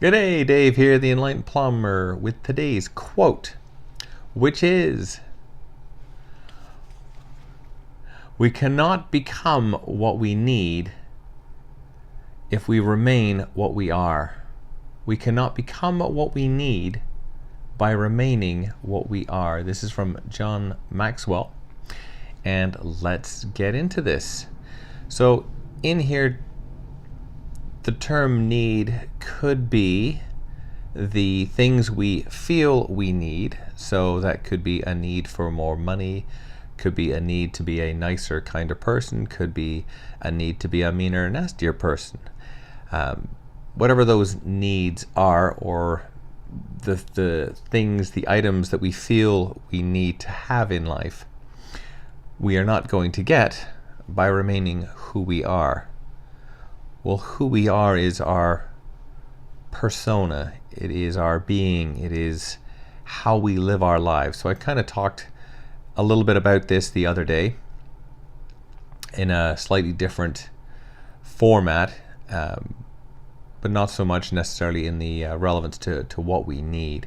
G'day, Dave here, the Enlightened Plumber, with today's quote, which is, "We cannot become what we need if we remain what we are. We cannot become what we need by remaining what we are." This is from John Maxwell, and let's get into this. So in here, the term need could be the things we feel we need. So that could be a need for more money, could be a need to be a nicer, kinder person, could be a need to be a meaner, nastier person. Whatever those needs are, or the things, the items that we feel we need to have in life, we are not going to get by remaining who we are. Well, who we are is our persona. It is our being. It is how we live our lives. So I kind of talked a little bit about this the other day in a slightly different format, but not so much necessarily in the relevance to what we need.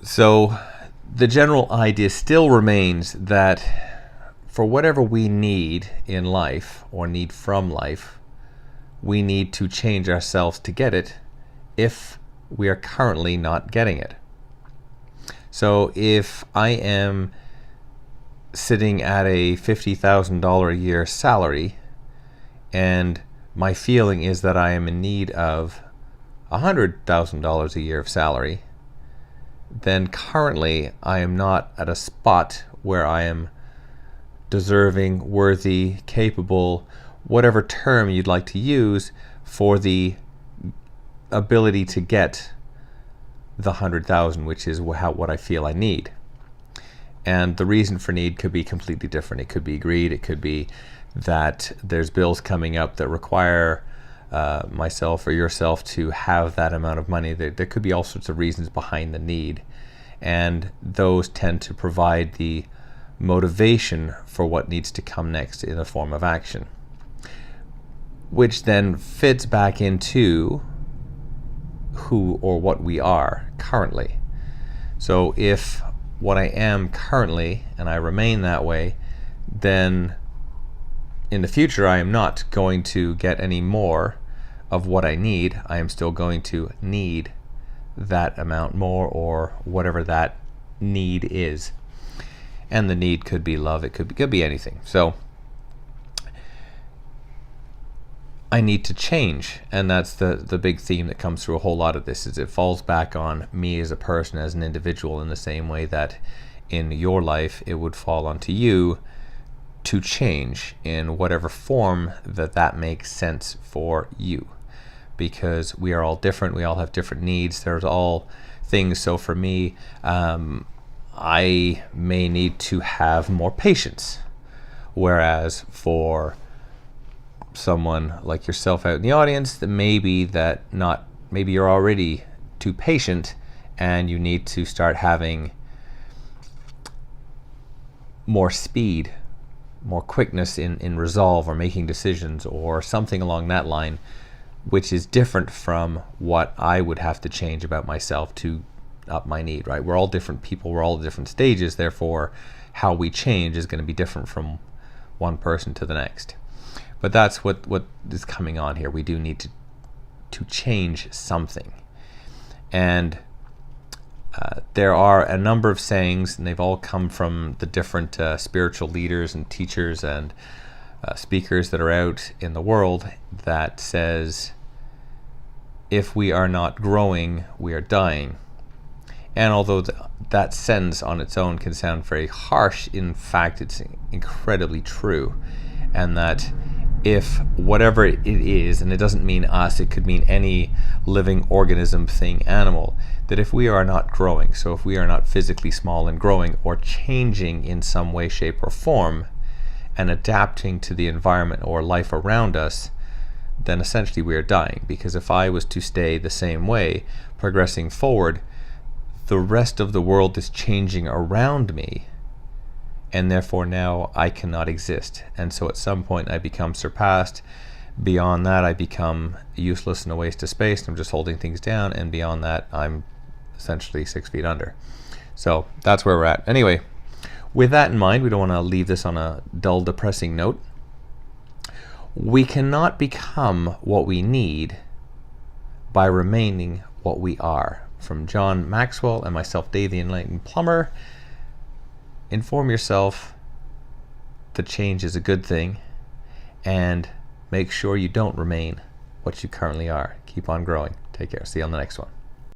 So the general idea still remains that for whatever we need in life or need from life, we need to change ourselves to get it if we are currently not getting it. So if I am sitting at a $50,000 a year salary and my feeling is that I am in need of $100,000 a year of salary, then currently I am not at a spot where I am deserving, worthy, capable, whatever term you'd like to use for the ability to get the 100,000, which is what I feel I need. And the reason for need could be completely different. It could be greed. It could be that there's bills coming up that require myself or yourself to have that amount of money. There could be all sorts of reasons behind the need, and those tend to provide the motivation for what needs to come next in a form of action, which then fits back into who or what we are currently. So if what I am currently and I remain that way, then in the future I am not going to get any more of what I need. I am still going to need that amount more, or whatever that need is. And the need could be love, it could be anything. So I need to change, and that's the big theme that comes through a whole lot of this. Is it falls back on me as a person, as an individual, in the same way that in your life it would fall onto you to change in whatever form that makes sense for you, because we are all different. We all have different needs. There's all things. So for me, I may need to have more patience, whereas for someone like yourself out in the audience, maybe you're already too patient and you need to start having more speed, more quickness in resolve or making decisions or something along that line, which is different from what I would have to change about myself to up my need, right? We're all different people, we're all at different stages, therefore how we change is going to be different from one person to the next. But that's what is coming on here. We do need to change something. And there are a number of sayings, and they've all come from the different spiritual leaders and teachers and speakers that are out in the world, that says, if we are not growing, we are dying. And although that sentence on its own can sound very harsh, in fact it's incredibly true. And that if whatever it is, and it doesn't mean us, it could mean any living organism, thing, animal, that if we are not growing, so if we are not physically small and growing or changing in some way, shape or form and adapting to the environment or life around us, then essentially we are dying. Because if I was to stay the same way, progressing forward, the rest of the world is changing around me, and therefore now I cannot exist. And so at some point I become surpassed, Beyond that, I become useless and a waste of space. I'm just holding things down, and beyond that, I'm essentially 6 feet under. So that's where we're at. Anyway, with that in mind, we don't want to leave this on a dull, depressing note. We cannot become what we need by remaining what we are. From John Maxwell and myself, Dave the Enlightened Plumber. Inform yourself that change is a good thing, and make sure you don't remain what you currently are. Keep on growing. Take care. See you on the next one.